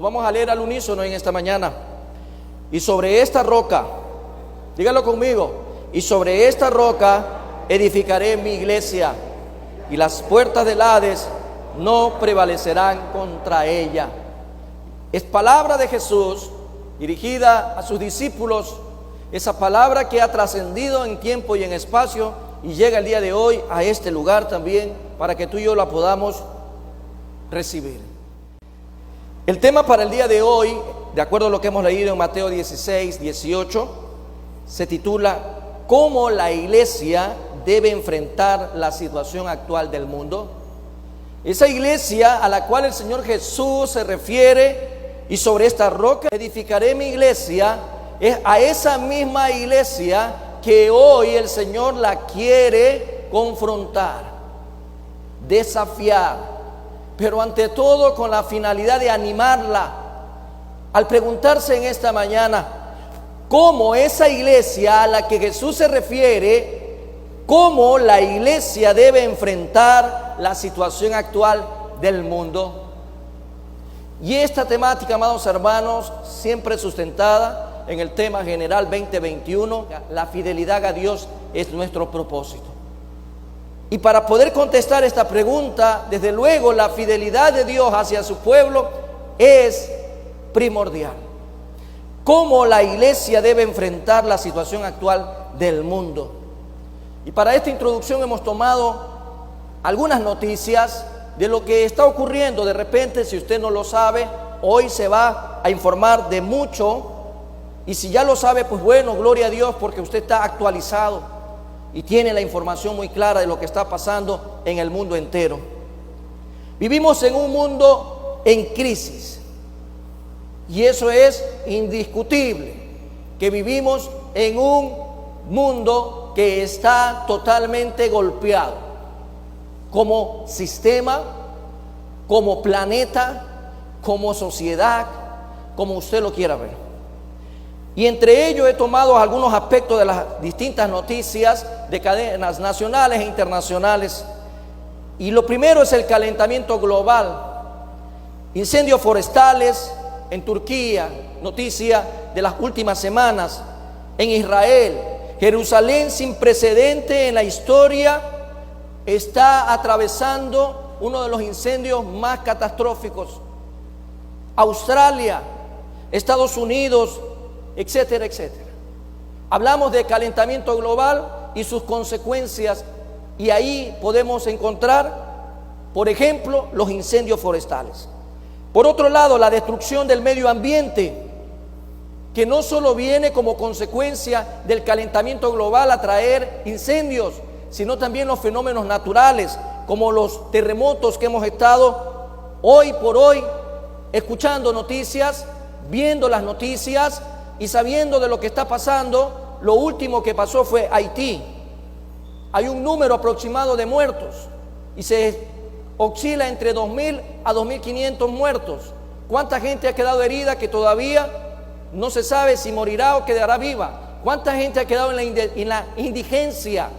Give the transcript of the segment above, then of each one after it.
vamos a leer al unísono en esta mañana. Y sobre esta roca, dígalo conmigo, y sobre esta roca edificaré mi iglesia, y las puertas del Hades no prevalecerán contra ella. Es palabra de Jesús dirigida a sus discípulos, esa palabra que ha trascendido en tiempo y en espacio y llega el día de hoy a este lugar también para que tú y yo la podamos recibir. El tema para el día de hoy, de acuerdo a lo que hemos leído en Mateo 16, 18, se titula ¿Cómo la iglesia debe enfrentar la situación actual del mundo? Esa iglesia a la cual el Señor Jesús se refiere, y sobre esta roca edificaré mi iglesia, es a esa misma iglesia que hoy el Señor la quiere confrontar, desafiar, pero ante todo con la finalidad de animarla. Al preguntarse en esta mañana cómo esa iglesia a la que Jesús se refiere, cómo la iglesia debe enfrentar la situación actual del mundo. Y esta temática, amados hermanos, siempre sustentada en el tema general 2021, la fidelidad a Dios es nuestro propósito. Y para poder contestar esta pregunta, desde luego la fidelidad de Dios hacia su pueblo es primordial. ¿Cómo la iglesia debe enfrentar la situación actual del mundo? Y para esta introducción hemos tomado algunas noticias de lo que está ocurriendo. De repente, si usted no lo sabe, hoy se va a informar de mucho, y si ya lo sabe, pues bueno, gloria a Dios, porque usted está actualizado y tiene la información muy clara de lo que está pasando en el mundo entero. Vivimos en un mundo en crisis, y eso es indiscutible, que vivimos en un mundo que está totalmente golpeado, como sistema, como planeta, como sociedad, como usted lo quiera ver. Y entre ellos he tomado algunos aspectos de las distintas noticias de cadenas nacionales e internacionales. Y lo primero es el calentamiento global, incendios forestales en Turquía, noticia de las últimas semanas, en Israel, Jerusalén sin precedente en la historia está atravesando uno de los incendios más catastróficos. Australia, Estados Unidos, etcétera, etcétera. Hablamos de calentamiento global y sus consecuencias, y ahí podemos encontrar, por ejemplo, los incendios forestales. Por otro lado, la destrucción del medio ambiente, que no solo viene como consecuencia del calentamiento global a traer incendios, sino también los fenómenos naturales, como los terremotos que hemos estado hoy por hoy escuchando noticias, viendo las noticias y sabiendo de lo que está pasando. Lo último que pasó fue Haití. Hay un número aproximado de muertos y se oscila entre 2.000 a 2.500 muertos. ¿Cuánta gente ha quedado herida que todavía no se sabe si morirá o quedará viva? ¿Cuánta gente ha quedado en la indigencia?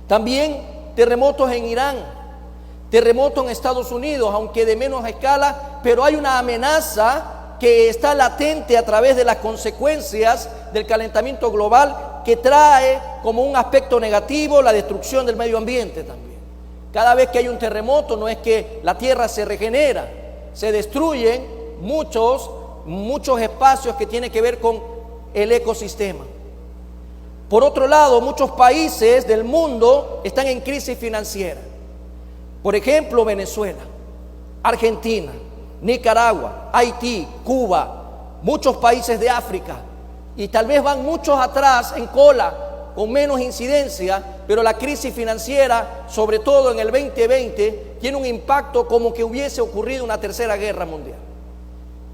También terremotos en Irán, terremotos en Estados Unidos, aunque de menos escala, pero hay una amenaza que está latente a través de las consecuencias del calentamiento global, que trae como un aspecto negativo la destrucción del medio ambiente también. Cada vez que hay un terremoto, no es que la tierra se regenera, se destruyen muchos espacios que tienen que ver con el ecosistema. Por otro lado, muchos países del mundo están en crisis financiera. Por ejemplo, Venezuela, Argentina, Nicaragua, Haití, Cuba, muchos países de África, y tal vez van muchos atrás en cola con menos incidencia, pero la crisis financiera, sobre todo en el 2020, tiene un impacto como que hubiese ocurrido una tercera guerra mundial.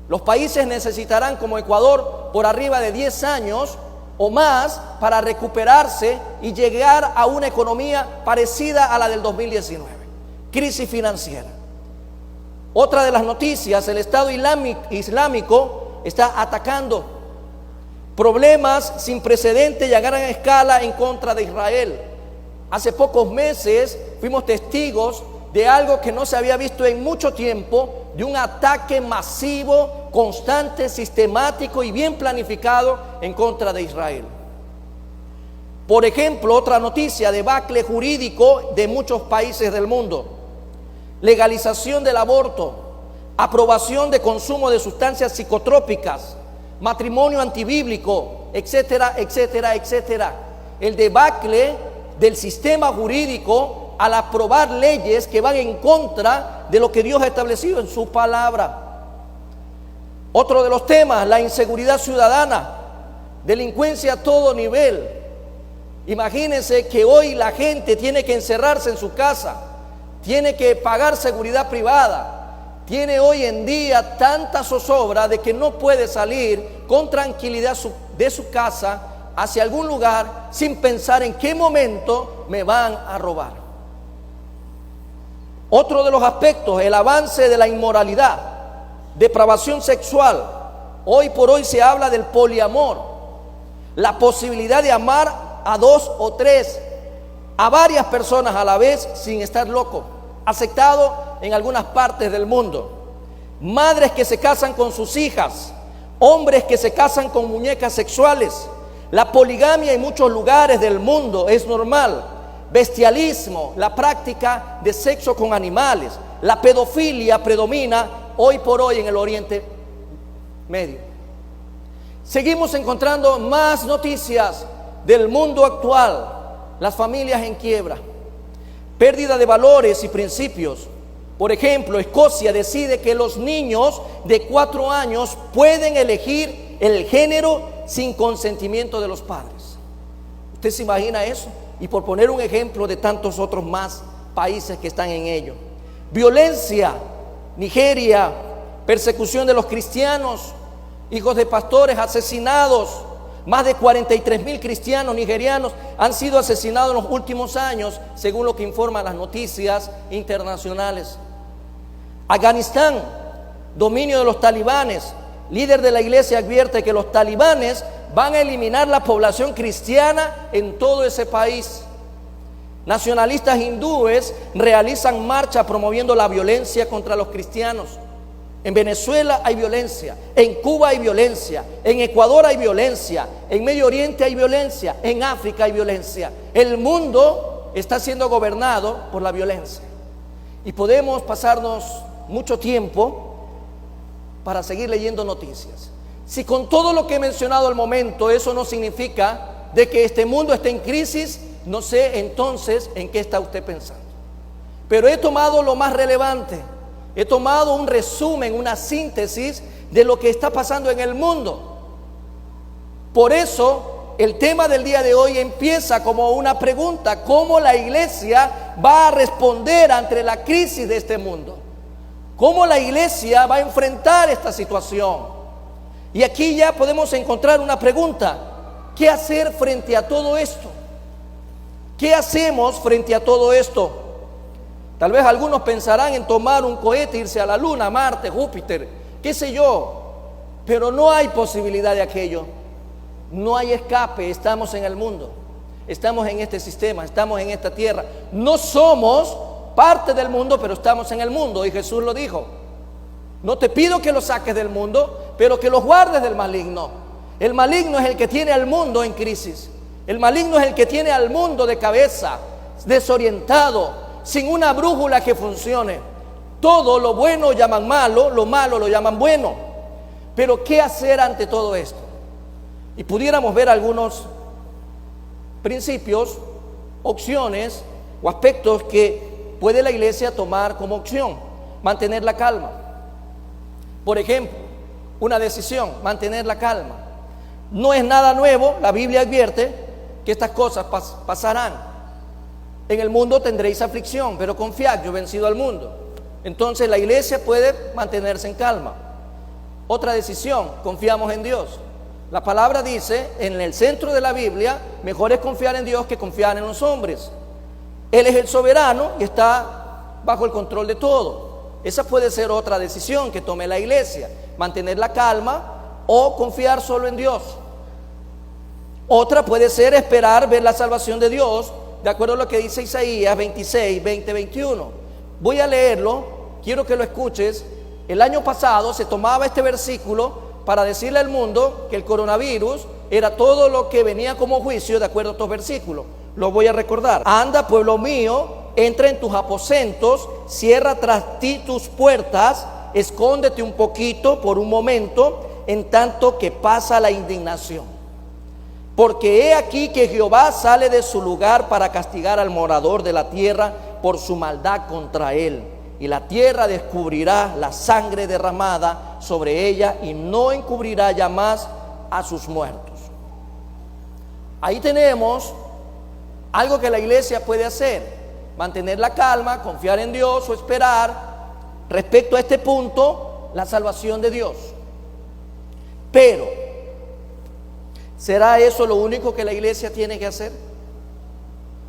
Los países necesitarán, como Ecuador, por arriba de 10 años o más para recuperarse y llegar a una economía parecida a la del 2019. Crisis financiera. Otra de las noticias, el Estado Islámico está atacando. Problemas sin precedentes y a gran escala en contra de Israel. Hace pocos meses fuimos testigos de algo que no se había visto en mucho tiempo, de un ataque masivo, constante, sistemático y bien planificado en contra de Israel. Por ejemplo, otra noticia: debacle jurídico de muchos países del mundo, legalización del aborto, aprobación de consumo de sustancias psicotrópicas, matrimonio antibíblico, etcétera, etcétera, etcétera. El debacle del sistema jurídico al aprobar leyes que van en contra de lo que Dios ha establecido en su palabra. Otro de los temas: la inseguridad ciudadana, delincuencia a todo nivel. Imagínense que hoy la gente tiene que encerrarse en su casa, tiene que pagar seguridad privada, tiene hoy en día tanta zozobra de que no puede salir con tranquilidad de su casa hacia algún lugar sin pensar en qué momento me van a robar. Otro de los aspectos: el avance de la inmoralidad, depravación sexual. Hoy por hoy se habla del poliamor, la posibilidad de amar a 2 o 3, a varias personas a la vez sin estar loco, aceptado en algunas partes del mundo. Madres que se casan con sus hijas, hombres que se casan con muñecas sexuales. La poligamia en muchos lugares del mundo es normal. Bestialismo, la práctica de sexo con animales. La pedofilia predomina hoy por hoy en el Oriente Medio. Seguimos encontrando más noticias del mundo actual: las familias en quiebra, pérdida de valores y principios. Por ejemplo, Escocia decide que los niños de 4 años pueden elegir el género sin consentimiento de los padres. ¿Usted se imagina eso? Y por poner un ejemplo de tantos otros más países que están en ello. Violencia, Nigeria, persecución de los cristianos, hijos de pastores asesinados. Más de 43,000 cristianos nigerianos han sido asesinados en los últimos años, según lo que informan las noticias internacionales. Afganistán, dominio de los talibanes. Líder de la iglesia advierte que los talibanes van a eliminar la población cristiana en todo ese país. Nacionalistas hindúes realizan marcha promoviendo la violencia contra los cristianos. En Venezuela hay violencia, en Cuba hay violencia, en Ecuador hay violencia, en Medio Oriente hay violencia, en África hay violencia. El mundo está siendo gobernado por la violencia. Y podemos pasarnos mucho tiempo para seguir leyendo noticias. Si con todo lo que he mencionado al momento eso no significa de que este mundo esté en crisis, no sé entonces en qué está usted pensando. Pero he tomado lo más relevante. He tomado un resumen, una síntesis de lo que está pasando en el mundo. Por eso, el tema del día de hoy empieza como una pregunta: ¿cómo la iglesia va a responder ante la crisis de este mundo? ¿Cómo la iglesia va a enfrentar esta situación? Y aquí ya podemos encontrar una pregunta: ¿qué hacer frente a todo esto? ¿Qué hacemos frente a todo esto? Tal vez algunos pensarán en tomar un cohete, irse a la Luna, Marte, Júpiter, qué sé yo, pero no hay posibilidad de aquello. No hay escape. Estamos en el mundo, estamos en este sistema, estamos en esta tierra. No somos parte del mundo, pero estamos en el mundo. Y Jesús lo dijo: no te pido que los saques del mundo, pero que los guardes del maligno. El maligno es el que tiene al mundo en crisis. El maligno es el que tiene al mundo de cabeza, desorientado, sin una brújula que funcione. Todo lo bueno llaman malo, lo malo lo llaman bueno. Pero ¿qué hacer ante todo esto? Y pudiéramos ver algunos principios, opciones o aspectos que puede la iglesia tomar como opción. Mantener la calma. Por ejemplo, una decisión: mantener la calma. No es nada nuevo. La Biblia advierte que estas cosas pasarán. En el mundo tendréis aflicción, pero confiad, yo he vencido al mundo. Entonces la iglesia puede mantenerse en calma. Otra decisión: confiamos en Dios. La palabra dice en el centro de la Biblia: mejor es confiar en Dios que confiar en los hombres. Él es el soberano y está bajo el control de todo. Esa puede ser otra decisión que tome la iglesia: mantener la calma o confiar solo en Dios. Otra puede ser esperar ver la salvación de Dios, de acuerdo a lo que dice Isaías 26, 20, 21. Voy a leerlo, quiero que lo escuches el año pasado se tomaba este versículo para decirle al mundo que el coronavirus era todo lo que venía como juicio de acuerdo a estos versículos. Lo voy a recordar. Anda, pueblo mío, entra en tus aposentos, cierra tras ti tus puertas, escóndete un poquito por un momento, en tanto que pasa la indignación. Porque he aquí que Jehová sale de su lugar para castigar al morador de la tierra por su maldad contra él. Y la tierra descubrirá la sangre derramada sobre ella y no encubrirá ya más a sus muertos. Ahí tenemos algo que la iglesia puede hacer: mantener la calma, confiar en Dios o esperar respecto a este punto la salvación de Dios. Pero, ¿será eso lo único que la iglesia tiene que hacer?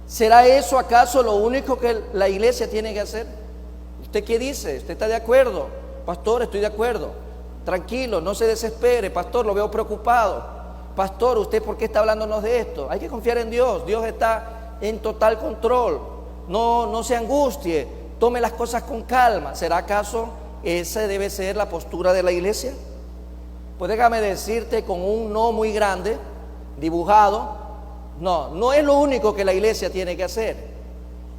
¿Será eso acaso lo único que la iglesia tiene que hacer? ¿Usted qué dice? ¿Usted está de acuerdo? Pastor, estoy de acuerdo. Tranquilo, no se desespere. Pastor, lo veo preocupado. Pastor, ¿usted por qué está hablándonos de esto? Hay que confiar en Dios. Dios está en total control. No se angustie. Tome las cosas con calma. ¿Será acaso esa debe ser la postura de la iglesia? Pues déjame decirte con un no muy grande, dibujado: no es lo único que la iglesia tiene que hacer.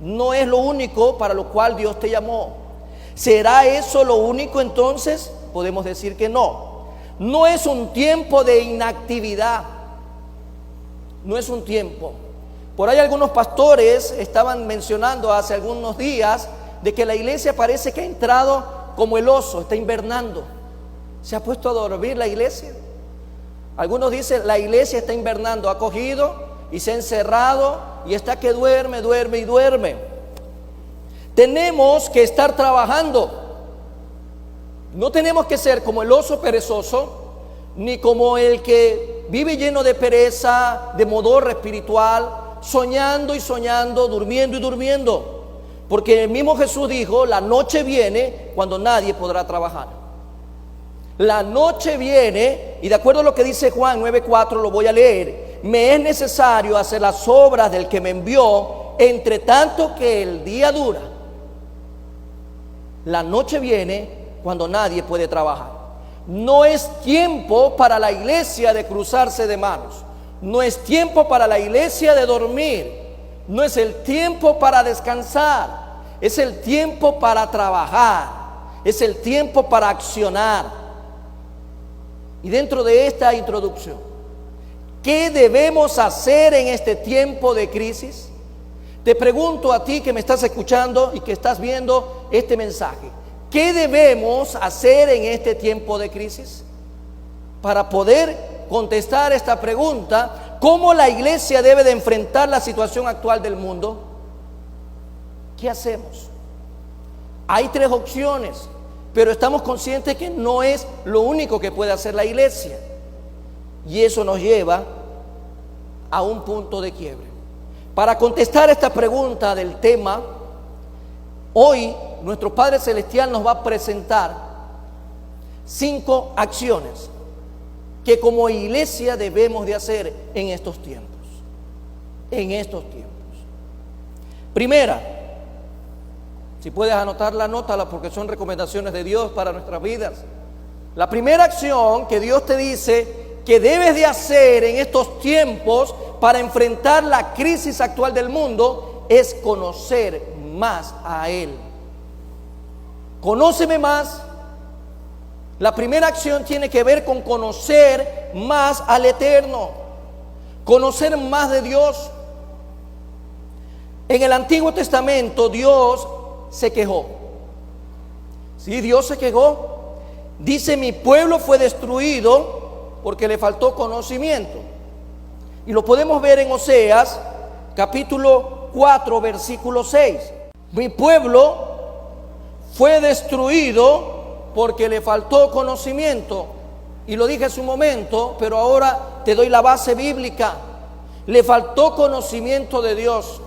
No es lo único para lo cual Dios te llamó. ¿Será eso lo único entonces? Podemos decir que no. No es un tiempo de inactividad. No es un tiempo. Por ahí algunos pastores estaban mencionando hace algunos días de que la iglesia parece que ha entrado como el oso, está invernando. ¿Se ha puesto a dormir la iglesia? Algunos dicen la iglesia está invernando, ha cogido y se ha encerrado y está que duerme. Tenemos que estar trabajando. No tenemos que ser como el oso perezoso, ni como el que vive lleno de pereza, de modorra espiritual, soñando y soñando, durmiendo y durmiendo. Porque el mismo Jesús dijo: la noche viene cuando nadie podrá trabajar. La noche viene, y de acuerdo a lo que dice Juan 9:4, lo voy a leer: me es necesario hacer las obras del que me envió, entre tanto que el día dura. La noche viene cuando nadie puede trabajar. No es tiempo para la iglesia de cruzarse de manos. No es tiempo para la iglesia de dormir. No es el tiempo para descansar. Es el tiempo para trabajar. Es el tiempo para accionar. Y dentro de esta introducción, ¿qué debemos hacer en este tiempo de crisis? Te pregunto a ti que me estás escuchando y que estás viendo este mensaje: ¿qué debemos hacer en este tiempo de crisis? Para poder contestar esta pregunta, ¿cómo la iglesia debe de enfrentar la situación actual del mundo? ¿Qué hacemos? Hay tres opciones, pero estamos conscientes que no es lo único que puede hacer la iglesia. Y eso nos lleva a un punto de quiebre. Para contestar esta pregunta del tema, hoy nuestro Padre Celestial nos va a presentar 5 acciones que como iglesia debemos de hacer en estos tiempos. Primera, si puedes anotarla, anótala, porque son recomendaciones de Dios para nuestras vidas. La primera acción que Dios te dice que debes de hacer en estos tiempos para enfrentar la crisis actual del mundo es conocer más a Él. Conóceme más. La primera acción tiene que ver con conocer más al Eterno, conocer más de Dios. En el Antiguo Testamento Dios se quejó. Sí, Dios se quejó. Dice: mi pueblo fue destruido porque le faltó conocimiento. Y lo podemos ver en Oseas capítulo 4 versículo 6. Mi pueblo fue destruido porque le faltó conocimiento. Y lo dije hace un momento, pero ahora te doy la base bíblica. Le faltó conocimiento de Dios.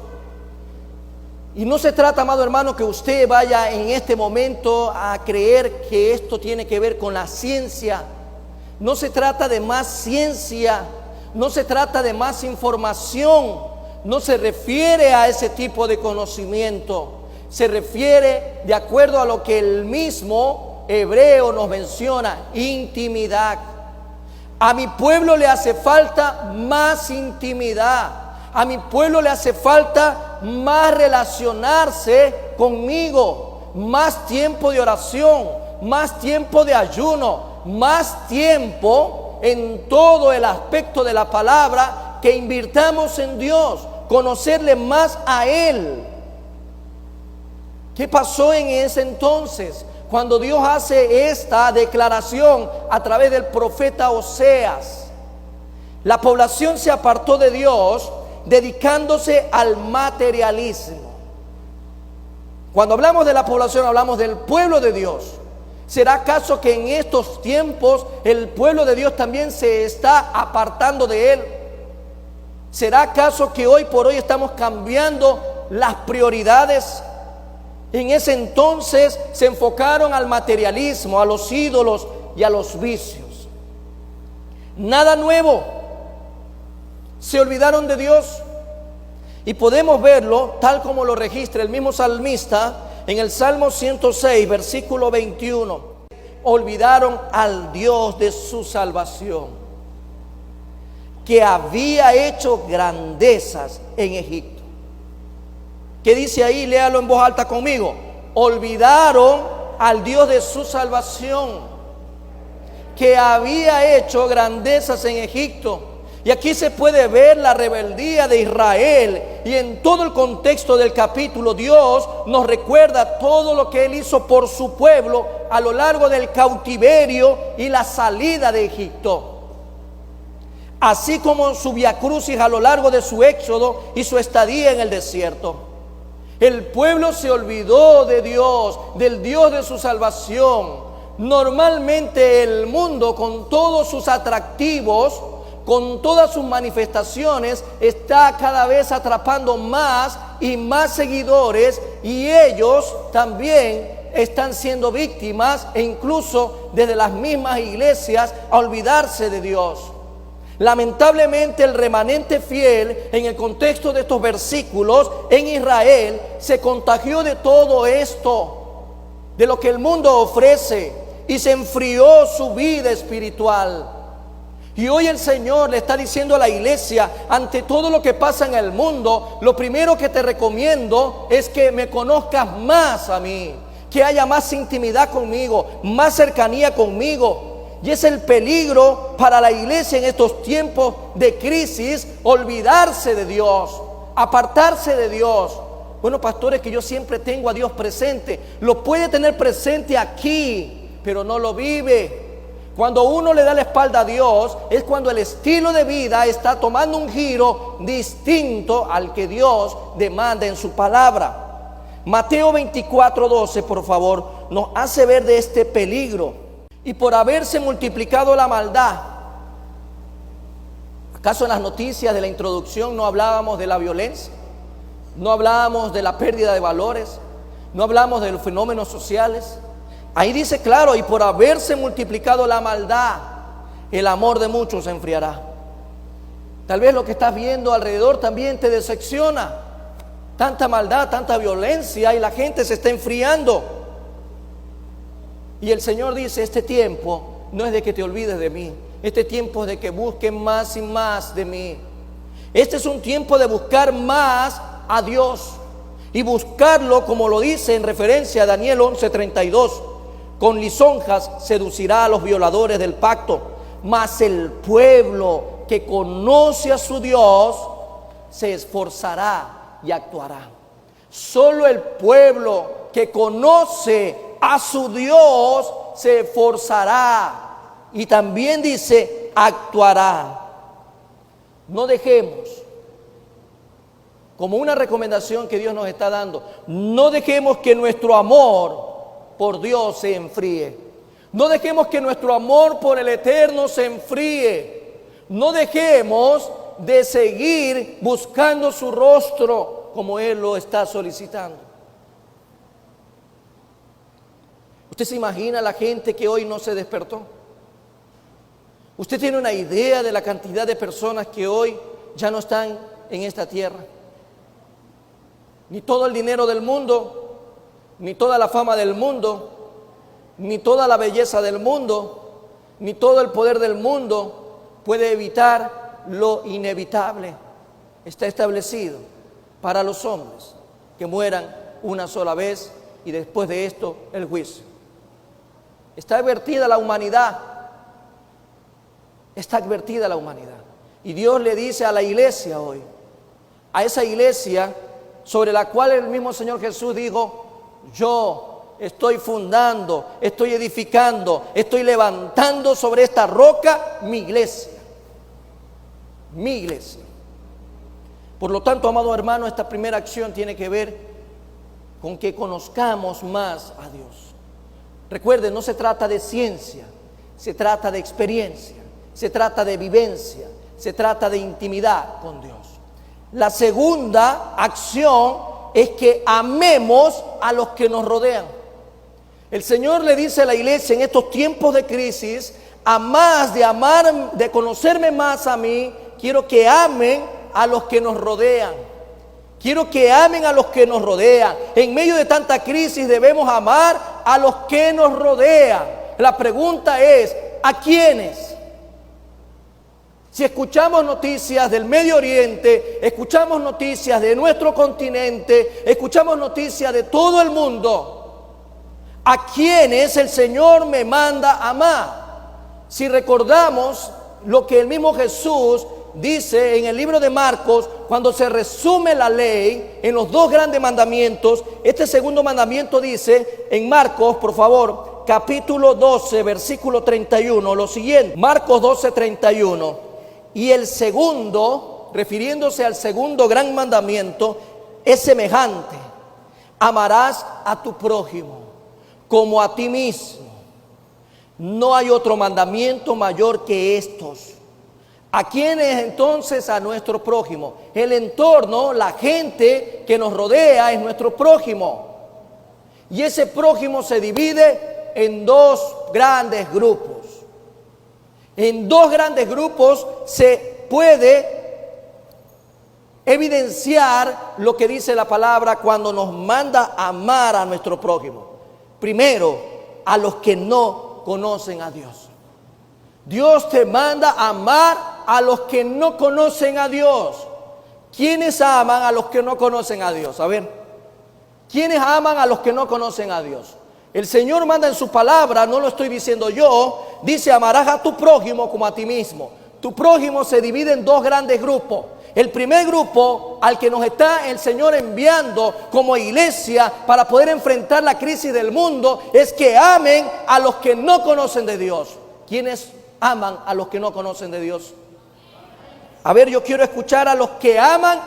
Y no se trata, amado hermano, que usted vaya en este momento a creer que esto tiene que ver con la ciencia. No se trata de más ciencia, no se trata de más información, no se refiere a ese tipo de conocimiento. Se refiere de acuerdo a lo que el mismo hebreo nos menciona intimidad. A mi pueblo le hace falta más intimidad. A mi pueblo le hace falta más relacionarse conmigo, más tiempo de oración, más tiempo de ayuno, más tiempo en todo el aspecto de la palabra, que invirtamos en Dios, conocerle más a Él. ¿Qué pasó en ese entonces? Cuando Dios hace esta declaración a través del profeta Oseas, la población se apartó de Dios, dedicándose al materialismo. Cuando hablamos de la población, hablamos del pueblo de Dios. ¿Será acaso que en estos tiempos el pueblo de Dios también se está apartando de Él? ¿Será acaso que hoy por hoy estamos cambiando las prioridades? En ese entonces se enfocaron al materialismo, a los ídolos y a los vicios. Nada nuevo. Se olvidaron de Dios. Y podemos verlo tal como lo registra el mismo salmista en el Salmo 106, versículo 21. Olvidaron al Dios de su salvación, que había hecho grandezas en Egipto. ¿Qué dice ahí? Léalo en voz alta conmigo. Olvidaron al Dios de su salvación, que había hecho grandezas en Egipto. Y aquí se puede ver la rebeldía de Israel. Y en todo el contexto del capítulo, Dios nos recuerda todo lo que Él hizo por su pueblo a lo largo del cautiverio y la salida de Egipto, así como su viacrucis a lo largo de su éxodo y su estadía en el desierto. El pueblo se olvidó de Dios, del Dios de su salvación. Normalmente el mundo, con todos sus atractivos, con todas sus manifestaciones, está cada vez atrapando más y más seguidores, y ellos también están siendo víctimas, e incluso desde las mismas iglesias, a olvidarse de Dios. Lamentablemente el remanente fiel, en el contexto de estos versículos, en Israel, se contagió de todo esto, de lo que el mundo ofrece, y se enfrió su vida espiritual. Y hoy el Señor le está diciendo a la iglesia, ante todo lo que pasa en el mundo, lo primero que te recomiendo es que me conozcas más a mí, que haya más intimidad conmigo, más cercanía conmigo. Y es el peligro para la iglesia en estos tiempos de crisis, olvidarse de Dios, apartarse de Dios. Bueno, pastores, que yo siempre tengo a Dios presente. Lo puede tener presente aquí, pero no lo vive. Cuando uno le da la espalda a Dios, es cuando el estilo de vida está tomando un giro distinto al que Dios demanda en su palabra. Mateo 24:12, por favor, nos hace ver de este peligro. Y por haberse multiplicado la maldad. ¿Acaso en las noticias de la introducción no hablábamos de la violencia? ¿No hablábamos de la pérdida de valores? ¿No hablamos de los fenómenos sociales? Ahí dice claro, y por haberse multiplicado la maldad, el amor de muchos se enfriará. Tal vez lo que estás viendo alrededor también te decepciona. Tanta maldad, tanta violencia, y la gente se está enfriando. Y el Señor dice, este tiempo no es de que te olvides de mí. Este tiempo es de que busques más y más de mí. Este es un tiempo de buscar más a Dios. Y buscarlo, como lo dice en referencia a Daniel 11:32. Con lisonjas seducirá a los violadores del pacto, mas el pueblo que conoce a su Dios se esforzará y actuará. Solo el pueblo que conoce a su Dios se esforzará, y también dice actuará. No dejemos, como una recomendación que Dios nos está dando, no dejemos que nuestro amor por Dios se enfríe. No dejemos que nuestro amor por el Eterno se enfríe. No dejemos de seguir buscando su rostro como Él lo está solicitando. ¿Usted se imagina la gente que hoy no se despertó? ¿Usted tiene una idea de la cantidad de personas que hoy ya no están en esta tierra? Ni todo el dinero del mundo, ni toda la fama del mundo, ni toda la belleza del mundo, ni todo el poder del mundo puede evitar lo inevitable. Está establecido para los hombres que mueran una sola vez y después de esto el juicio. Está advertida la humanidad. Está advertida la humanidad. Y Dios le dice a la iglesia hoy, a esa iglesia sobre la cual el mismo Señor Jesús dijo: yo estoy fundando, estoy edificando, estoy levantando sobre esta roca mi iglesia. Mi iglesia. Por lo tanto, amado hermano, esta primera acción tiene que ver con que conozcamos más a Dios. Recuerden, no se trata de ciencia, se trata de experiencia, se trata de vivencia, se trata de intimidad con Dios. La segunda acción es que amemos a los que nos rodean. El Señor le dice a la iglesia en estos tiempos de crisis: a más de amar, de conocerme más a mí, quiero que amen a los que nos rodean. Quiero que amen a los que nos rodean. En medio de tanta crisis debemos amar a los que nos rodean. La pregunta es: ¿a quiénes? Si escuchamos noticias del Medio Oriente, escuchamos noticias de nuestro continente, escuchamos noticias de todo el mundo, ¿a quiénes el Señor me manda amar? Si recordamos lo que el mismo Jesús dice en el libro de Marcos, cuando se resume la ley en los dos grandes mandamientos, este segundo mandamiento dice en Marcos, por favor, capítulo 12, versículo 31, lo siguiente: Marcos 12, 31. Y el segundo, refiriéndose al segundo gran mandamiento, es semejante: amarás a tu prójimo como a ti mismo. No hay otro mandamiento mayor que estos. ¿A quién es entonces? A nuestro prójimo. El entorno, la gente que nos rodea es nuestro prójimo. Y ese prójimo se divide en dos grandes grupos. En dos grandes grupos se puede evidenciar lo que dice la palabra cuando nos manda amar a nuestro prójimo. Primero, a los que no conocen a Dios. Dios te manda amar a los que no conocen a Dios. ¿Quiénes aman a los que no conocen a Dios? A ver, ¿quiénes aman a los que no conocen a Dios? El Señor manda en su palabra, no lo estoy diciendo yo, dice: amarás a tu prójimo como a ti mismo. Tu prójimo se divide en dos grandes grupos. El primer grupo, al que nos está el Señor enviando como iglesia para poder enfrentar la crisis del mundo, es que amen a los que no conocen de Dios. ¿Quiénes aman a los que no conocen de Dios? A ver, yo quiero escuchar a los que aman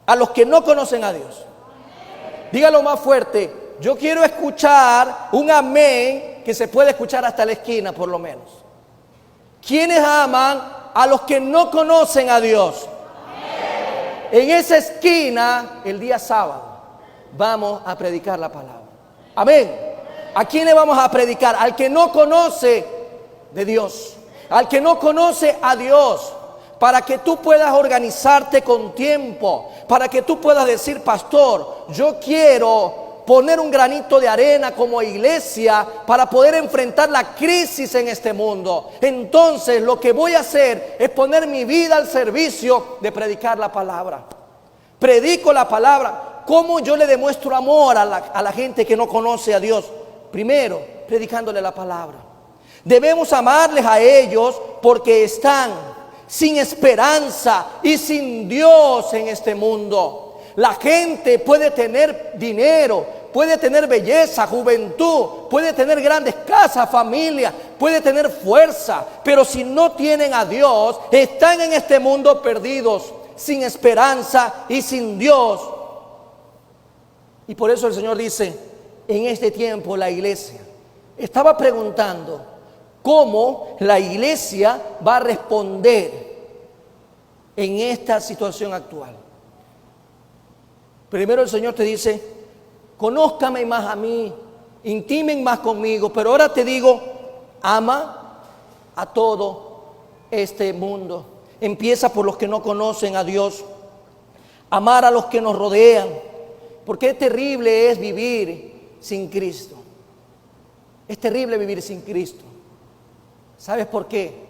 a los que no conocen a Dios. Dígalo más fuerte. Yo quiero escuchar un amén que se puede escuchar hasta la esquina, por lo menos. ¿Quiénes aman a los que no conocen a Dios? Amén. En esa esquina, el día sábado, vamos a predicar la palabra. Amén. ¿A quién le vamos a predicar? Al que no conoce de Dios, al que no conoce a Dios, para que tú puedas organizarte con tiempo, para que tú puedas decir: pastor, yo quiero poner un granito de arena como iglesia para poder enfrentar la crisis en este mundo. Entonces lo que voy a hacer es poner mi vida al servicio de predicar la palabra. Predico la palabra. ¿Cómo yo le demuestro amor a la gente que no conoce a Dios? Primero, predicándole la palabra. Debemos amarles a ellos porque están sin esperanza y sin Dios en este mundo. La gente puede tener dinero, puede tener belleza, juventud, puede tener grandes casas, familia, puede tener fuerza, pero si no tienen a Dios, están en este mundo perdidos, sin esperanza y sin Dios. Y por eso el Señor dice: en este tiempo la iglesia estaba preguntando cómo la iglesia va a responder en esta situación actual. Primero el Señor te dice: conózcame más a mí, intimen más conmigo, pero ahora te digo: ama a todo este mundo. Empieza por los que no conocen a Dios. Amar a los que nos rodean, porque terrible es vivir sin Cristo. Es terrible vivir sin Cristo. ¿Sabes por qué?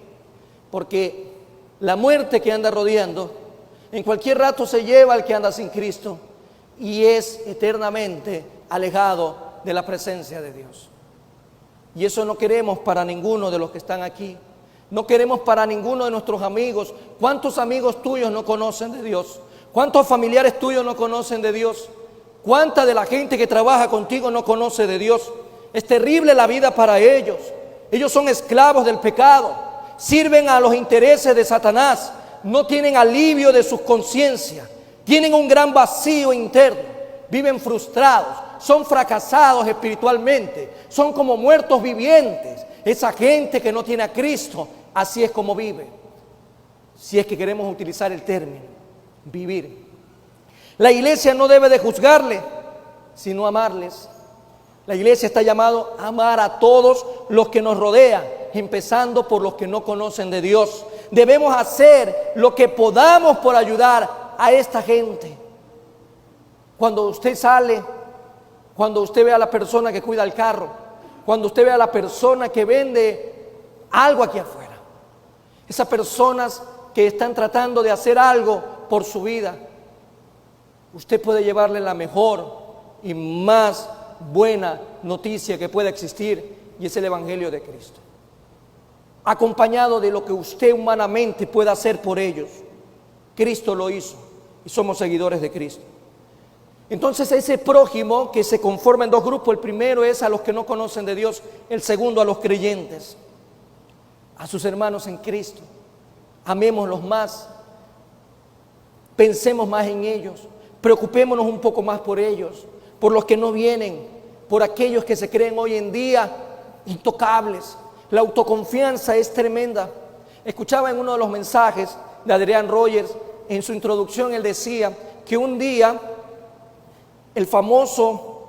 Porque la muerte que anda rodeando, en cualquier rato se lleva al que anda sin Cristo y es eternamente alejado de la presencia de Dios. Y eso no queremos para ninguno de los que están aquí. No queremos para ninguno de nuestros amigos. ¿Cuántos amigos tuyos no conocen de Dios? ¿Cuántos familiares tuyos no conocen de Dios? ¿Cuánta de la gente que trabaja contigo no conoce de Dios? Es terrible la vida para ellos. Ellos son esclavos del pecado, sirven a los intereses de Satanás, no tienen alivio de sus conciencias, tienen un gran vacío interno, viven frustrados, son fracasados espiritualmente, son como muertos vivientes. Esa gente que no tiene a Cristo, así es como vive. Si es que queremos utilizar el término, vivir. La iglesia no debe de juzgarle, sino amarles. La iglesia está llamada a amar a todos los que nos rodean, empezando por los que no conocen de Dios. Debemos hacer lo que podamos por ayudar a esta gente. Cuando usted sale, cuando usted ve a la persona que cuida el carro, cuando usted ve a la persona que vende algo aquí afuera, esas personas que están tratando de hacer algo por su vida, usted puede llevarle la mejor y más buena noticia que pueda existir, y es el Evangelio de Cristo, acompañado de lo que usted humanamente pueda hacer por ellos. Cristo lo hizo y somos seguidores de Cristo. Entonces ese prójimo que se conforma en dos grupos, el primero es a los que no conocen de Dios, el segundo a los creyentes, a sus hermanos en Cristo. Amémoslos más, pensemos más en ellos, preocupémonos un poco más por ellos, por los que no vienen, por aquellos que se creen hoy en día intocables. La autoconfianza es tremenda. Escuchaba en uno de los mensajes de Adrian Rogers, en su introducción él decía que un día el famoso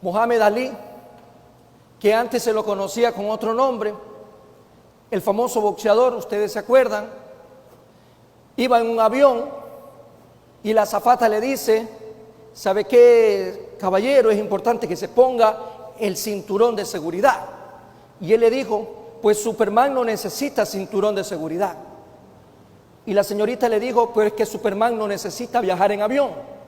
Muhammad Ali, que antes se lo conocía con otro nombre, el famoso boxeador, ustedes se acuerdan, iba en un avión y la azafata le dice: ¿sabe qué, caballero? Es importante que se ponga el cinturón de seguridad. Y él le dijo: pues Superman no necesita cinturón de seguridad. Y la señorita le dijo: pues es que Superman no necesita viajar en avión.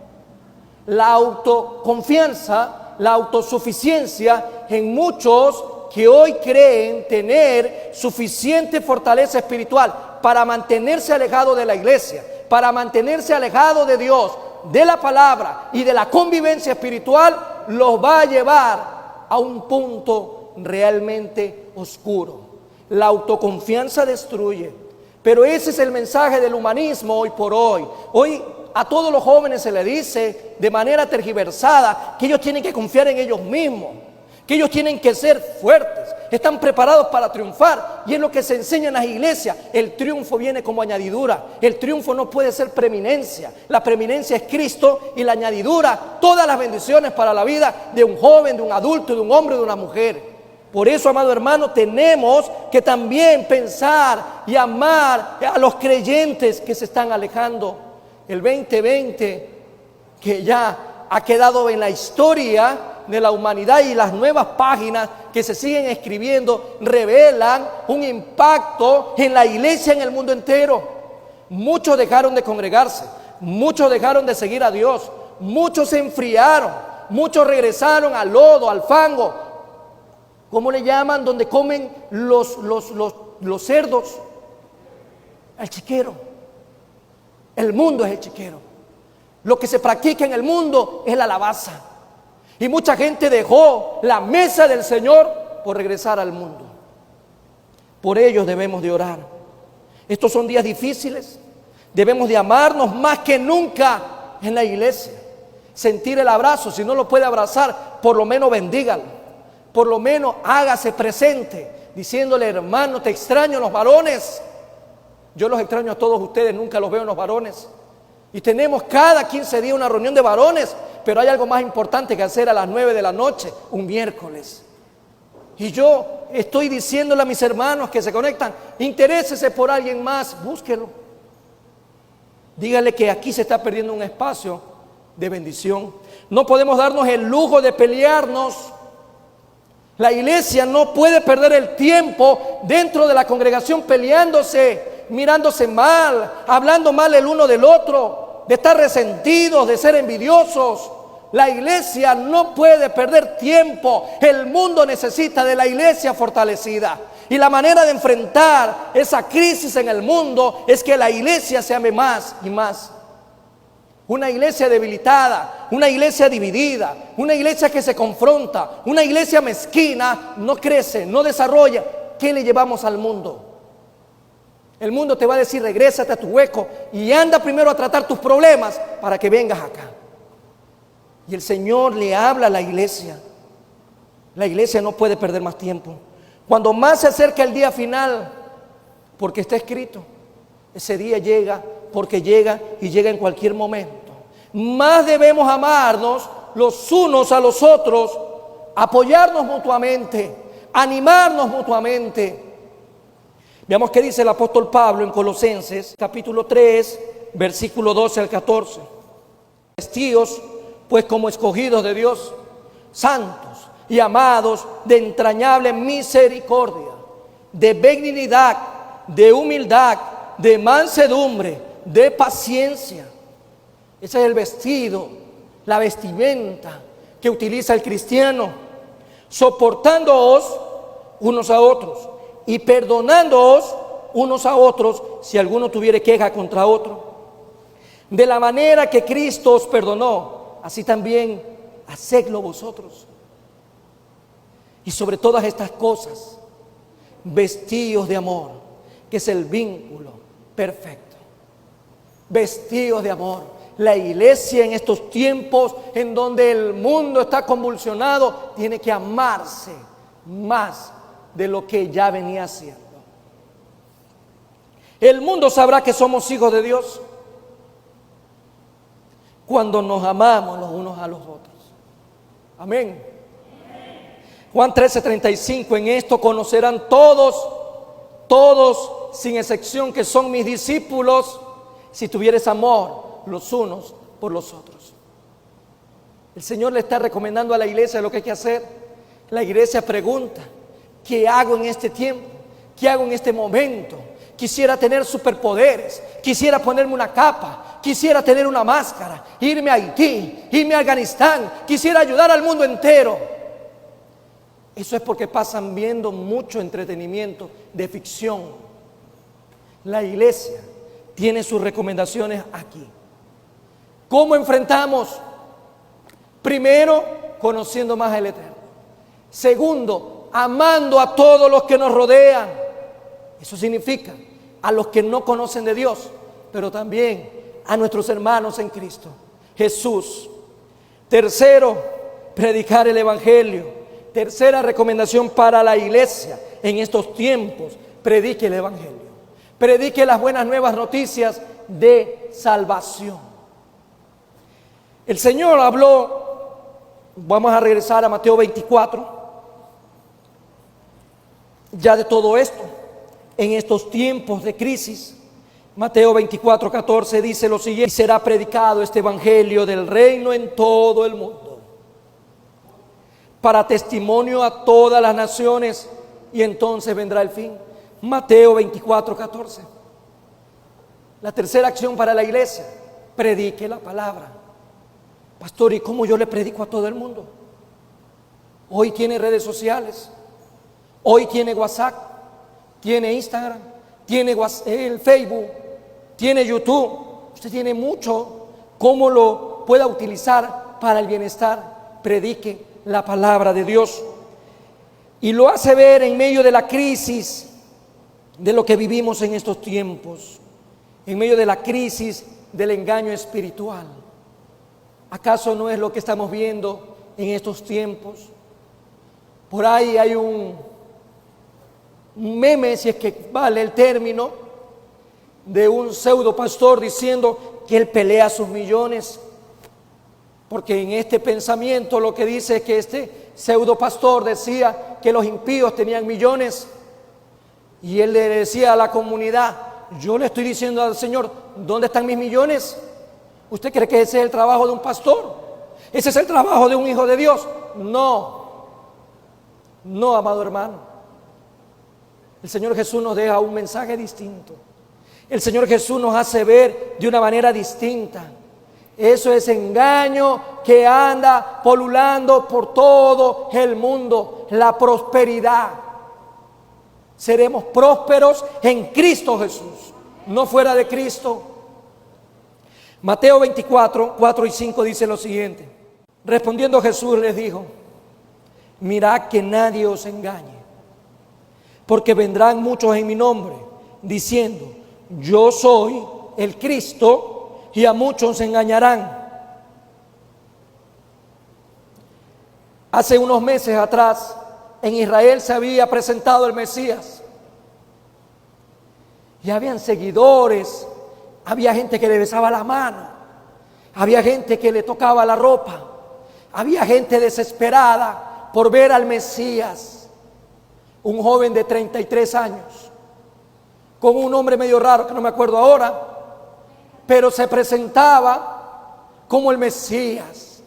La autoconfianza, la autosuficiencia en muchos que hoy creen tener suficiente fortaleza espiritual para mantenerse alejado de la iglesia, para mantenerse alejado de Dios, de la palabra y de la convivencia espiritual, los va a llevar a un punto realmente oscuro. La autoconfianza destruye, pero ese es el mensaje del humanismo hoy por hoy. Hoy a todos los jóvenes se les dice de manera tergiversada que ellos tienen que confiar en ellos mismos, que ellos tienen que ser fuertes, están preparados para triunfar, y es lo que se enseña en las iglesias. El triunfo viene como añadidura, el triunfo no puede ser preeminencia, la preeminencia es Cristo, y la añadidura, todas las bendiciones para la vida de un joven, de un adulto, de un hombre, de una mujer. Por eso, amado hermano, tenemos que también pensar y amar a los creyentes que se están alejando. El 2020, que ya ha quedado en la historia de la humanidad, y las nuevas páginas que se siguen escribiendo revelan un impacto en la iglesia en el mundo entero. Muchos dejaron de congregarse, muchos dejaron de seguir a Dios, muchos se enfriaron, muchos regresaron al lodo, al fango. ¿Cómo le llaman? Donde comen los cerdos. El chiquero. El mundo es el chiquero. Lo que se practica en el mundo es la alabanza. Y mucha gente dejó la mesa del Señor por regresar al mundo. Por ellos debemos de orar. Estos son días difíciles. Debemos de amarnos más que nunca en la iglesia. Sentir el abrazo. Si no lo puede abrazar, por lo menos bendígalo. Por lo menos hágase presente, diciéndole: hermano, te extraño. Los varones, yo los extraño a todos ustedes, nunca los veo en los varones. Y tenemos cada 15 días una reunión de varones, pero hay algo más importante que hacer a las 9 de la noche, un miércoles. Y yo estoy diciéndole a mis hermanos que se conectan: interésese por alguien más, búsquelo. Dígale que aquí se está perdiendo un espacio de bendición. No podemos darnos el lujo de pelearnos La iglesia no puede perder el tiempo dentro de la congregación peleándose, mirándose mal, hablando mal el uno del otro, de estar resentidos, de ser envidiosos. La iglesia no puede perder tiempo. El mundo necesita de la iglesia fortalecida. Y la manera de enfrentar esa crisis en el mundo es que la iglesia se ame más y más. Una iglesia debilitada, una iglesia dividida, una iglesia que se confronta, una iglesia mezquina, no crece, no desarrolla. ¿Qué le llevamos al mundo? El mundo te va a decir: regrésate a tu hueco y anda primero a tratar tus problemas para que vengas acá. Y el Señor le habla a la iglesia. La iglesia no puede perder más tiempo. Cuando más se acerca el día final, porque está escrito, ese día llega, porque llega y llega en cualquier momento. Más debemos amarnos los unos a los otros, apoyarnos mutuamente, animarnos mutuamente. Veamos qué dice el apóstol Pablo en Colosenses, capítulo 3, versículo 12 al 14. Vestíos pues como escogidos de Dios, santos y amados, de entrañable misericordia, de benignidad, de humildad, de mansedumbre, de paciencia. Ese es el vestido, la vestimenta que utiliza el cristiano, soportándoos unos a otros y perdonándoos unos a otros si alguno tuviere queja contra otro. De la manera que Cristo os perdonó, así también hacedlo vosotros. Y sobre todas estas cosas, vestíos de amor, que es el vínculo perfecto. Vestíos de amor. La iglesia en estos tiempos en donde el mundo está convulsionado, tiene que amarse más de lo que ya venía haciendo. El mundo sabrá que somos hijos de Dios cuando nos amamos los unos a los otros. Amén. Juan 13:35, en esto conocerán todos sin excepción que son mis discípulos, si tuvieres amor los unos por los otros. El Señor le está recomendando a la iglesia lo que hay que hacer. La iglesia pregunta: ¿qué hago en este tiempo? ¿Qué hago en este momento? Quisiera tener superpoderes, quisiera ponerme una capa, quisiera tener una máscara, irme a Haití, irme a Afganistán, quisiera ayudar al mundo entero. Eso es porque pasan viendo mucho entretenimiento de ficción. La iglesia tiene sus recomendaciones aquí. ¿Cómo enfrentamos? Primero, conociendo más al Eterno. Segundo, amando a todos los que nos rodean. Eso significa a los que no conocen de Dios, pero también a nuestros hermanos en Cristo Jesús. Tercero, predicar el Evangelio. Tercera recomendación para la iglesia en estos tiempos: predique el Evangelio. Predique las buenas nuevas noticias de salvación. El Señor habló, vamos a regresar a Mateo 24, ya de todo esto, en estos tiempos de crisis. Mateo 24:14 dice lo siguiente: y será predicado este evangelio del reino en todo el mundo, para testimonio a todas las naciones, y entonces vendrá el fin. Mateo 24:14. La tercera acción para la iglesia: predique la palabra. Pastor, ¿y cómo yo le predico a todo el mundo? Hoy tiene redes sociales, hoy tiene WhatsApp, tiene Instagram, tiene el Facebook, tiene YouTube. Usted tiene mucho. ¿Cómo lo pueda utilizar para el bienestar? Predique la palabra de Dios. Y lo hace ver en medio de la crisis de lo que vivimos en estos tiempos, en medio de la crisis del engaño espiritual. ¿Acaso no es lo que estamos viendo en estos tiempos? Por ahí hay un meme, si es que vale el término, de un pseudo pastor diciendo que él pelea sus millones, porque en este pensamiento lo que dice es que este pseudo pastor decía que los impíos tenían millones, y él le decía a la comunidad: yo le estoy diciendo al Señor, ¿dónde están mis millones? ¿Usted cree que ese es el trabajo de un pastor? ¿Ese es el trabajo de un hijo de Dios? No. No, amado hermano. El Señor Jesús nos deja un mensaje distinto. El Señor Jesús nos hace ver de una manera distinta. Eso es engaño que anda polulando por todo el mundo. La prosperidad. Seremos prósperos en Cristo Jesús, no fuera de Cristo. Mateo 24, 4 y 5 dice lo siguiente. Respondiendo Jesús les dijo: mirad que nadie os engañe, porque vendrán muchos en mi nombre, diciendo: yo soy el Cristo, y a muchos engañarán. Hace unos meses atrás, en Israel se había presentado el Mesías. Y habían seguidores, había gente que le besaba la mano, había gente que le tocaba la ropa, había gente desesperada por ver al Mesías. Un joven de 33 años, con un nombre medio raro que no me acuerdo ahora, pero se presentaba como el Mesías.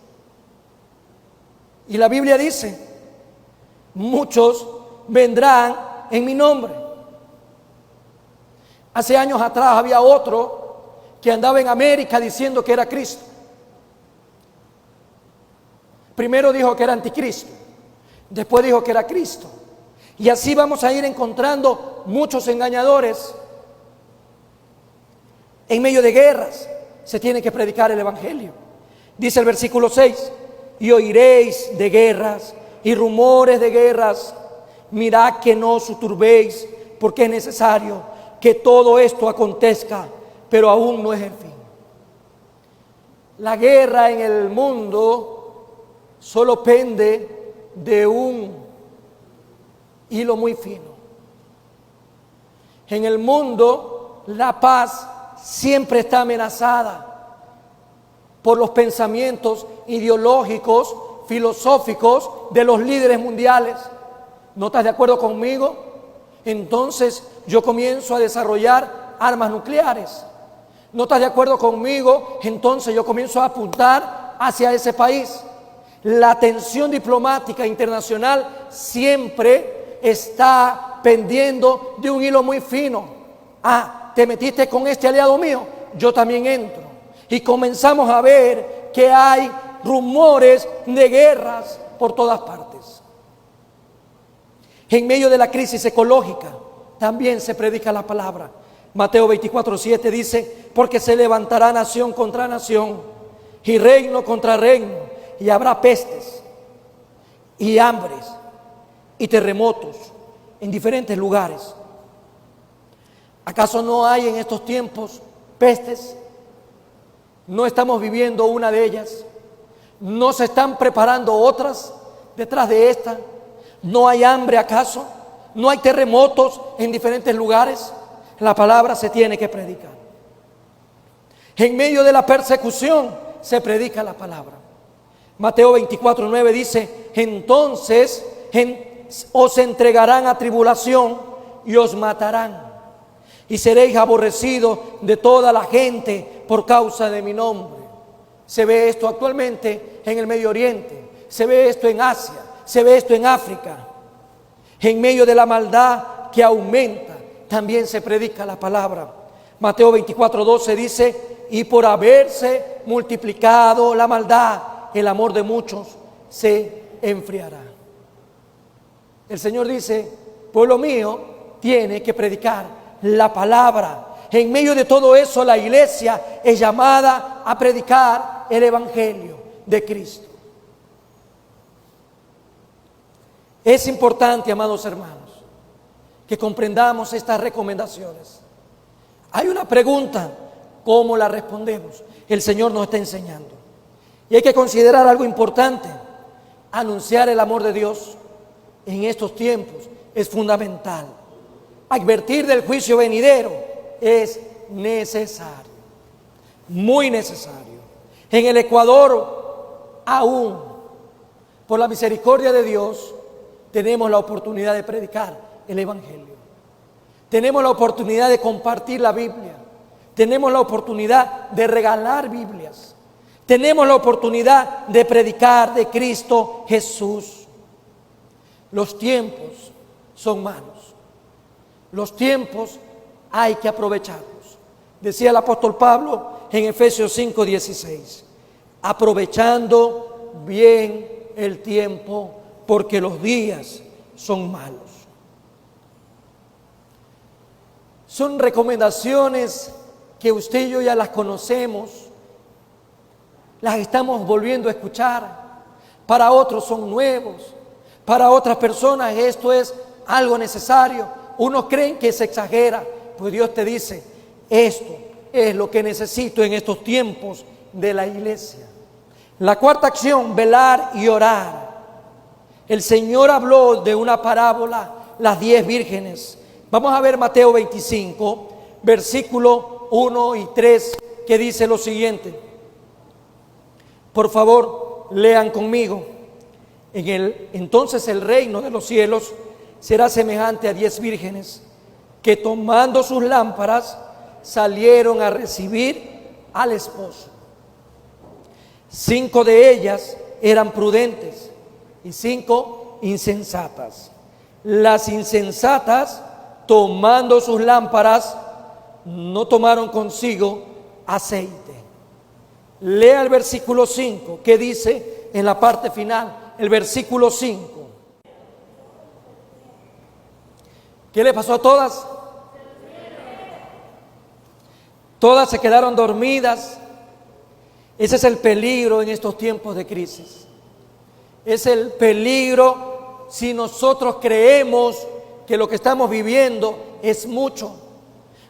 Y la Biblia dice: muchos vendrán en mi nombre. Hace años atrás había otro que andaba en América diciendo que era Cristo. Primero dijo que era anticristo, después dijo que era Cristo. Y así vamos a ir encontrando muchos engañadores. En medio de guerras se tiene que predicar el evangelio. Dice el versículo 6: y oiréis de guerras y rumores de guerras. Mirad que no os turbéis, porque es necesario que todo esto acontezca, pero aún no es el fin. La guerra en el mundo solo pende de un hilo muy fino. En el mundo la paz siempre está amenazada por los pensamientos ideológicos, filosóficos de los líderes mundiales. ¿No estás de acuerdo conmigo? Entonces yo comienzo a desarrollar armas nucleares. ¿No estás de acuerdo conmigo? Entonces yo comienzo a apuntar hacia ese país. La tensión diplomática internacional siempre está pendiendo de un hilo muy fino. Ah, te metiste con este aliado mío, yo también entro. Y comenzamos a ver que hay rumores de guerras por todas partes. En medio de la crisis ecológica también se predica la palabra. Mateo 24:7 dice: porque se levantará nación contra nación y reino contra reino, y habrá pestes y hambres y terremotos en diferentes lugares. ¿Acaso no hay en estos tiempos pestes? ¿No estamos viviendo una de ellas? ¿No se están preparando otras detrás de esta? ¿No hay hambre acaso? ¿No hay terremotos en diferentes lugares? La palabra se tiene que predicar. En medio de la persecución se predica la palabra. Mateo 24:9 dice: entonces os entregarán a tribulación y os matarán, y seréis aborrecidos de toda la gente por causa de mi nombre. Se ve esto actualmente en el Medio Oriente, se ve esto en Asia, se ve esto en África. En medio de la maldad que aumenta, también se predica la palabra. Mateo 24:12 dice: y por haberse multiplicado la maldad, el amor de muchos se enfriará. El Señor dice: pueblo mío, tiene que predicar la palabra. En medio de todo eso, la iglesia es llamada a predicar el evangelio de Cristo. Es importante, amados hermanos, que comprendamos estas recomendaciones. Hay una pregunta: ¿cómo la respondemos? El Señor nos está enseñando. Y hay que considerar algo importante: anunciar el amor de Dios en estos tiempos es fundamental. Advertir del juicio venidero es necesario, muy necesario. En el Ecuador, aún por la misericordia de Dios, tenemos la oportunidad de predicar el evangelio. Tenemos la oportunidad de compartir la Biblia. Tenemos la oportunidad de regalar Biblias. Tenemos la oportunidad de predicar de Cristo Jesús. los tiempos son malos. Los tiempos hay que aprovecharlos. Decía el apóstol Pablo en Efesios 5:16, aprovechando bien el tiempo porque los días son malos. Son recomendaciones que usted y yo ya las conocemos, las estamos volviendo a escuchar. Para otros son nuevos, para otras personas esto es algo necesario. Unos creen que se exagera, pues Dios te dice, esto es lo que necesito en estos tiempos de la iglesia. La cuarta acción, velar y orar. El Señor habló de una parábola, las 10 vírgenes. Vamos a ver Mateo 25, versículo 1 y 3, que dice lo siguiente. Por favor, lean conmigo. Entonces el reino de los cielos será semejante a 10 vírgenes que tomando sus lámparas salieron a recibir al esposo. 5 de ellas eran prudentes y 5 insensatas. Las insensatas, tomando sus lámparas, no tomaron consigo aceite. Lea el versículo 5, que dice en la parte final, el versículo 5. ¿Qué le pasó a todas? Todas se quedaron dormidas. Ese es el peligro en estos tiempos de crisis. Es el peligro si nosotros creemos que lo que estamos viviendo es mucho.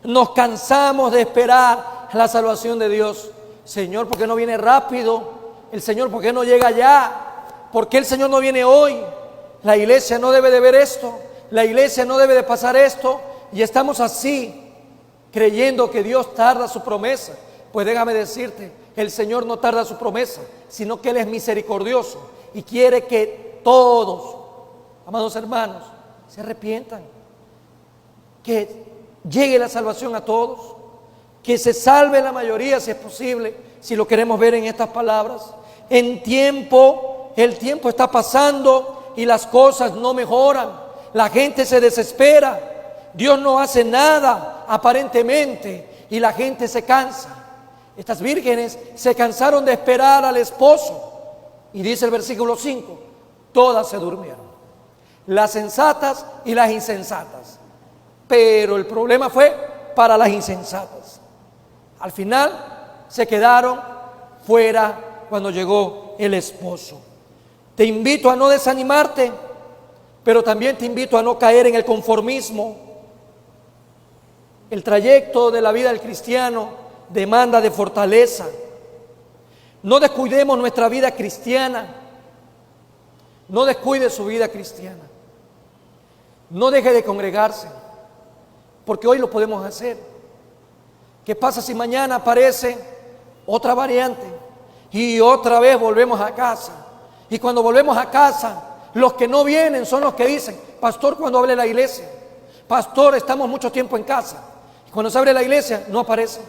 Nos cansamos de esperar la salvación de Dios. Señor, ¿por qué no viene rápido? El Señor, ¿por qué no llega ya? ¿Por qué el Señor no viene hoy? La iglesia no debe de ver esto. La iglesia no debe de pasar esto. Y estamos así, creyendo que Dios tarda su promesa. Pues déjame decirte, el Señor no tarda su promesa, sino que Él es misericordioso y quiere que todos, amados hermanos, se arrepientan, que llegue la salvación a todos, que se salve la mayoría si es posible, si lo queremos ver en estas palabras. El tiempo está pasando y las cosas no mejoran, la gente se desespera, Dios no hace nada aparentemente y la gente se cansa. Estas vírgenes se cansaron de esperar al esposo y dice el versículo 5, todas se durmieron, las sensatas y las insensatas. Pero el problema fue para las insensatas. Al final se quedaron fuera cuando llegó el esposo. Te invito a no desanimarte, pero también te invito a no caer en el conformismo. El trayecto de la vida del cristiano demanda de fortaleza. No descuidemos nuestra vida cristiana. No descuide su vida cristiana. No deje de congregarse, porque hoy lo podemos hacer. ¿Qué pasa si mañana aparece otra variante y otra vez volvemos a casa? Y cuando volvemos a casa, los que no vienen son los que dicen, pastor, ¿cuándo abre la iglesia? Pastor, estamos mucho tiempo en casa. Y cuando se abre la iglesia, no aparece.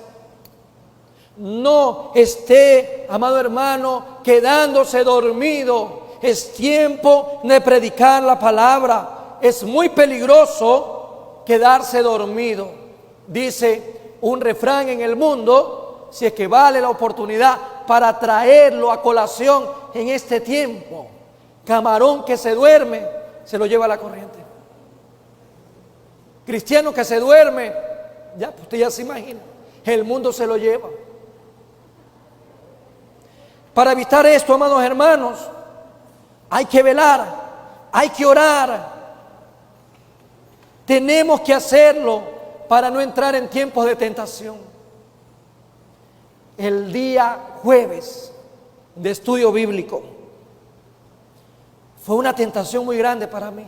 No esté, amado hermano, quedándose dormido. Es tiempo de predicar la palabra. Es muy peligroso quedarse dormido. Dice un refrán en el mundo, si es que vale la oportunidad para traerlo a colación en este tiempo. Camarón que se duerme, se lo lleva a la corriente. Cristiano que se duerme, ya usted ya se imagina, el mundo se lo lleva. Para evitar esto, amados hermanos, hay que velar, hay que orar. Tenemos que hacerlo para no entrar en tiempos de tentación. El día jueves de estudio bíblico fue una tentación muy grande para mí.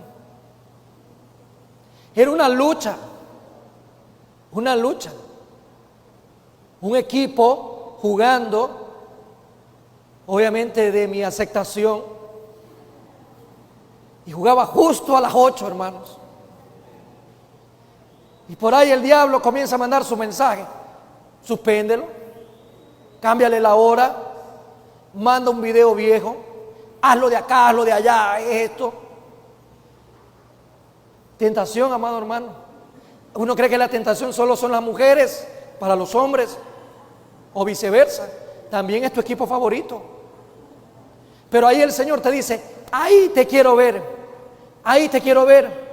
Era una lucha. Un equipo jugando, obviamente de mi aceptación, y jugaba justo a las 8, hermanos. Y por ahí el diablo comienza a mandar su mensaje: suspéndelo, cámbiale la hora, manda un video viejo, hazlo de acá, hazlo de allá, esto. Tentación, amado hermano. Uno cree que la tentación solo son las mujeres, para los hombres, o viceversa. También es tu equipo favorito. Pero ahí el Señor te dice, ahí te quiero ver, ahí te quiero ver.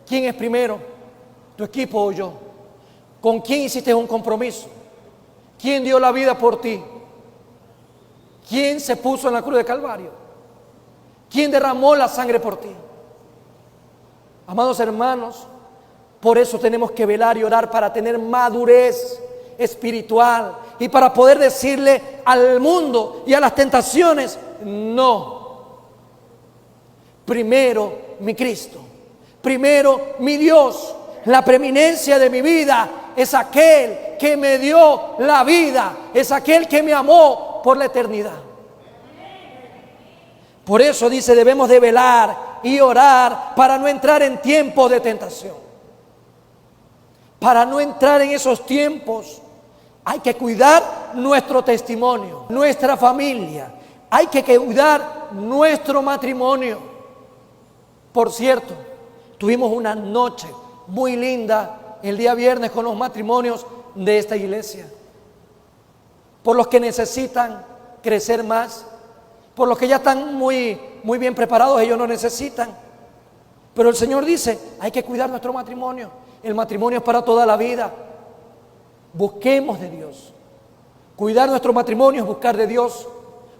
¿Quién es primero? ¿Tu equipo o yo? ¿Con quién hiciste un compromiso? ¿Quién dio la vida por ti? ¿Quién se puso en la cruz de Calvario? ¿Quién derramó la sangre por ti? Amados hermanos, por eso tenemos que velar y orar para tener madurez espiritual y para poder decirle al mundo y a las tentaciones, no. Primero mi Cristo, primero mi Dios. La preeminencia de mi vida es aquel que me dio la vida, es aquel que me amó por la eternidad. Por eso dice, debemos de velar y orar para no entrar en tiempos de tentación. Para no entrar en esos tiempos hay que cuidar nuestro testimonio, nuestra familia. Hay que cuidar nuestro matrimonio. Por cierto, tuvimos una noche muy linda el día viernes con los matrimonios de esta iglesia. Por los que necesitan crecer más, por los que ya están muy bien preparados, ellos no necesitan. Pero el Señor dice, hay que cuidar nuestro matrimonio. El matrimonio es para toda la vida. Busquemos de Dios. Cuidar nuestro matrimonio es buscar de Dios.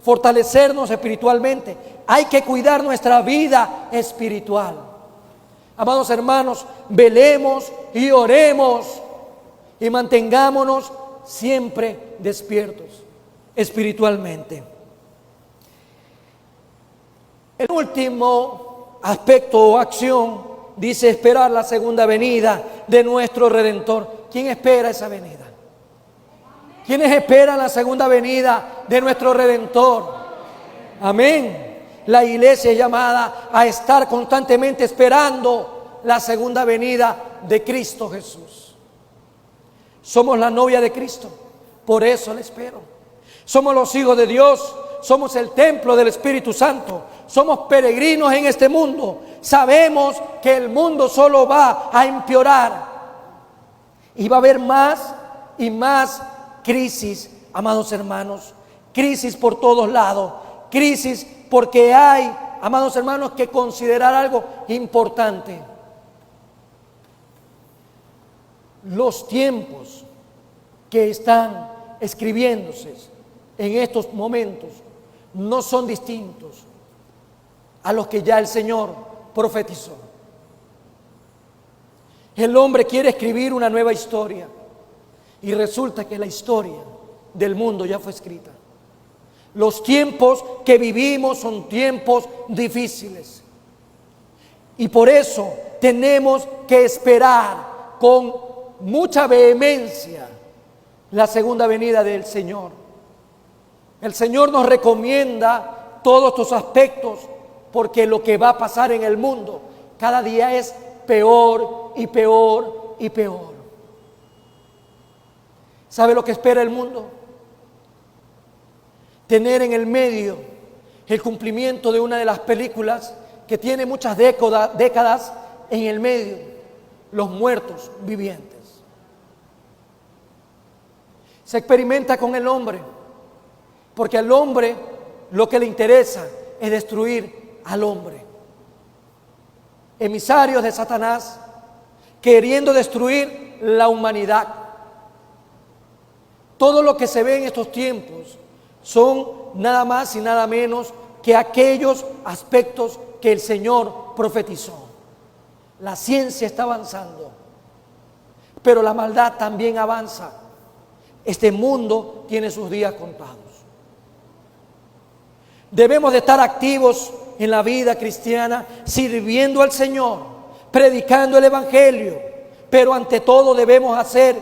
Fortalecernos espiritualmente. Hay que cuidar nuestra vida espiritual. Amados hermanos, velemos y oremos y mantengámonos siempre despiertos espiritualmente. El último aspecto o acción dice esperar la segunda venida de nuestro Redentor. ¿Quién espera esa venida? ¿Quiénes esperan la segunda venida de nuestro Redentor? Amén. La iglesia es llamada a estar constantemente esperando la segunda venida de Cristo Jesús. Somos la novia de Cristo, por eso le espero. Somos los hijos de Dios, somos el templo del Espíritu Santo, somos peregrinos en este mundo. Sabemos que el mundo solo va a empeorar y va a haber más y más crisis, amados hermanos, crisis por todos lados, crisis porque hay, amados hermanos, que considerar algo importante. Los tiempos que están escribiéndose en estos momentos no son distintos a los que ya el Señor profetizó. El hombre quiere escribir una nueva historia y resulta que la historia del mundo ya fue escrita. Los tiempos que vivimos son tiempos difíciles y por eso tenemos que esperar con mucha vehemencia la segunda venida del Señor. El Señor nos recomienda todos estos aspectos porque lo que va a pasar en el mundo cada día es peor y peor y peor. ¿Sabe lo que espera el mundo? Tener en el medio el cumplimiento de una de las películas que tiene muchas décadas en el medio, los muertos vivientes. Se experimenta con el hombre, porque al hombre lo que le interesa es destruir al hombre. Emisarios de Satanás queriendo destruir la humanidad. Todo lo que se ve en estos tiempos son nada más y nada menos que aquellos aspectos que el Señor profetizó. La ciencia está avanzando, pero la maldad también avanza. Este mundo tiene sus días contados. Debemos de estar activos en la vida cristiana, sirviendo al Señor, predicando el Evangelio, pero ante todo debemos hacer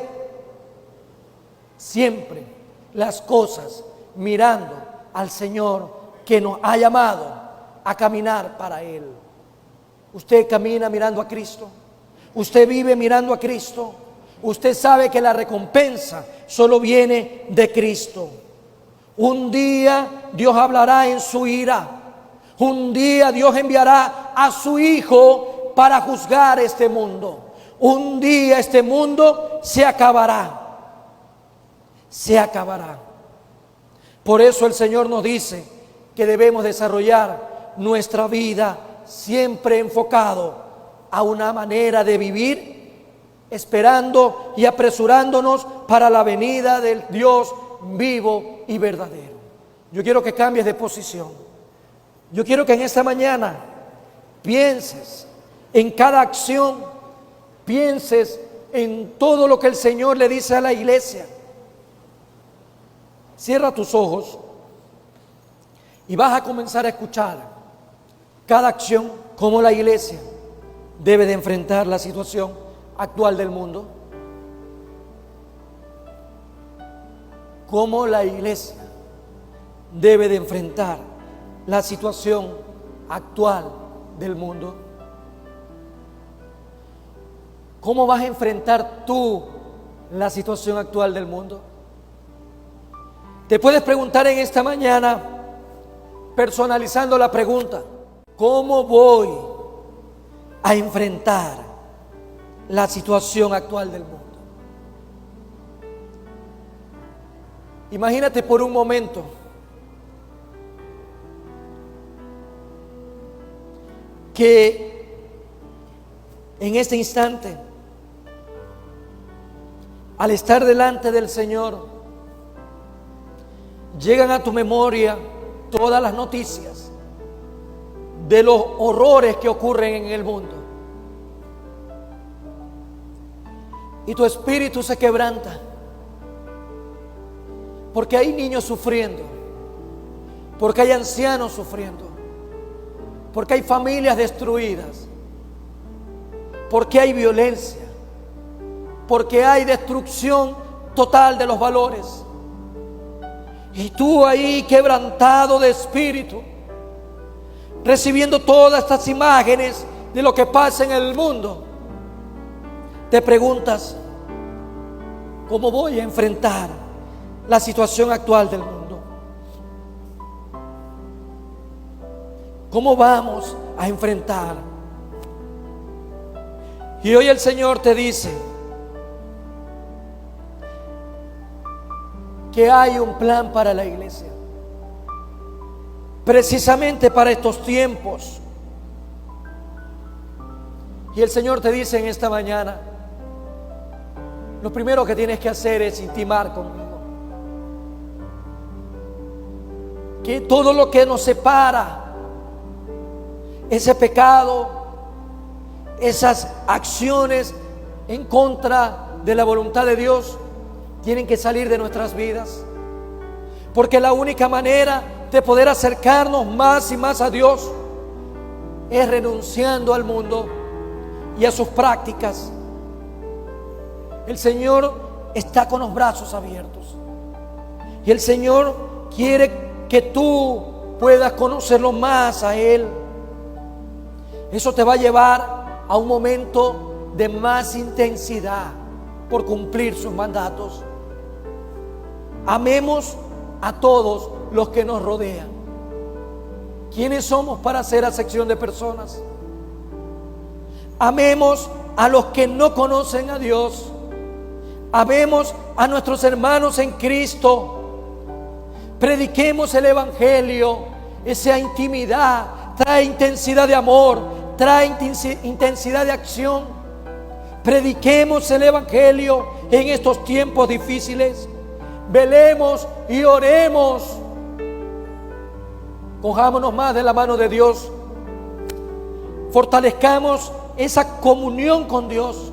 siempre las cosas mirando al Señor que nos ha llamado a caminar para Él. Usted camina mirando a Cristo, usted vive mirando a Cristo, usted sabe que la recompensa solo viene de Cristo. Un día Dios hablará en su ira, un día Dios enviará a su Hijo para juzgar este mundo. Un día este mundo se acabará. Se acabará. Por eso el Señor nos dice que debemos desarrollar nuestra vida siempre enfocado a una manera de vivir, esperando y apresurándonos para la venida del Dios vivo y verdadero. Yo quiero que cambies de posición. Yo quiero que en esta mañana pienses en cada acción, pienses en todo lo que el Señor le dice a la iglesia. Cierra tus ojos y vas a comenzar a escuchar cada acción, cómo la iglesia debe de enfrentar la situación actual del mundo, cómo la iglesia debe de enfrentar la situación actual del mundo. ¿Cómo vas a enfrentar tú la situación actual del mundo? Te puedes preguntar en esta mañana, personalizando la pregunta: ¿cómo voy a enfrentar la situación actual del mundo? Imagínate por un momento que en este instante, al estar delante del Señor, llegan a tu memoria todas las noticias de los horrores que ocurren en el mundo. Y tu espíritu se quebranta, porque hay niños sufriendo, porque hay ancianos sufriendo, porque hay familias destruidas, porque hay violencia, porque hay destrucción total de los valores. Y tú ahí quebrantado de espíritu, recibiendo todas estas imágenes de lo que pasa en el mundo, te preguntas: ¿cómo voy a enfrentar la situación actual del mundo? ¿Cómo vamos a enfrentar? Y hoy el Señor te dice que hay un plan para la iglesia, precisamente para estos tiempos. Y el Señor te dice en esta mañana: lo primero que tienes que hacer es intimar conmigo. Que todo lo que nos separa, ese pecado, esas acciones en contra de la voluntad de Dios, tienen que salir de nuestras vidas. Porque la única manera de poder acercarnos más y más a Dios es renunciando al mundo y a sus prácticas. El Señor está con los brazos abiertos, y el Señor quiere que tú puedas conocerlo más a Él. Eso te va a llevar a un momento de más intensidad por cumplir sus mandatos. Amemos a todos los que nos rodean. ¿Quiénes somos para hacer acepción de personas? Amemos a los que no conocen a Dios. Amemos a nuestros hermanos en Cristo. Prediquemos el Evangelio. Esa intimidad trae intensidad de amor, trae intensidad de acción. Prediquemos el Evangelio en estos tiempos difíciles. Velemos y oremos. Cojámonos más de la mano de Dios. Fortalezcamos esa comunión con Dios.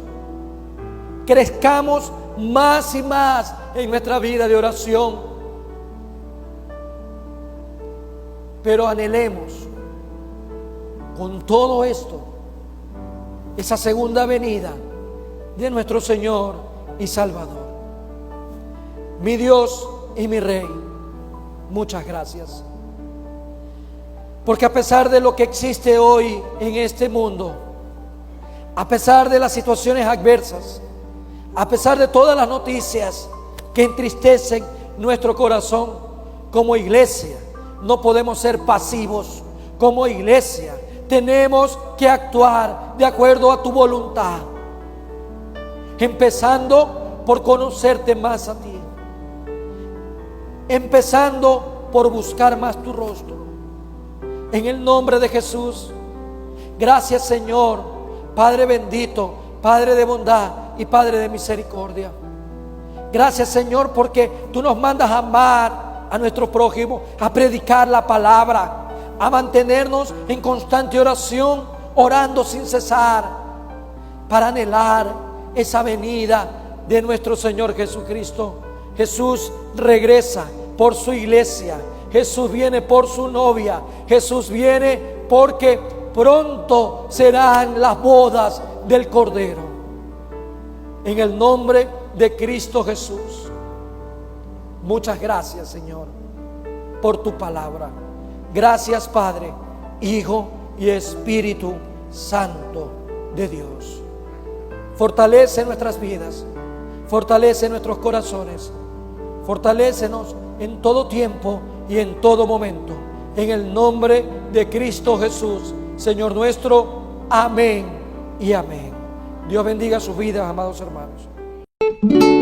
Crezcamos más y más en nuestra vida de oración. Pero anhelemos con todo esto esa segunda venida de nuestro Señor y Salvador. Mi Dios y mi Rey, muchas gracias. Porque a pesar de lo que existe hoy en este mundo, a pesar de las situaciones adversas, a pesar de todas las noticias que entristecen nuestro corazón, como iglesia no podemos ser pasivos. Como iglesia tenemos que actuar de acuerdo a tu voluntad, empezando por conocerte más a ti, empezando por buscar más tu rostro. En el nombre de Jesús, gracias Señor, Padre bendito, Padre de bondad y Padre de misericordia. Gracias Señor, porque tú nos mandas a amar a nuestro prójimo, a predicar la palabra, a mantenernos en constante oración, orando sin cesar, para anhelar esa venida de nuestro Señor Jesucristo. Jesús regresa por su iglesia, Jesús viene por su novia, Jesús viene porque pronto serán las bodas del Cordero. En el nombre de Cristo Jesús, muchas gracias Señor por tu palabra. Gracias Padre, Hijo y Espíritu Santo de Dios. Fortalece nuestras vidas, fortalece nuestros corazones, fortalécenos en todo tiempo y en todo momento. En el nombre de Cristo Jesús, Señor nuestro. Amén y amén. Dios bendiga sus vidas, amados hermanos.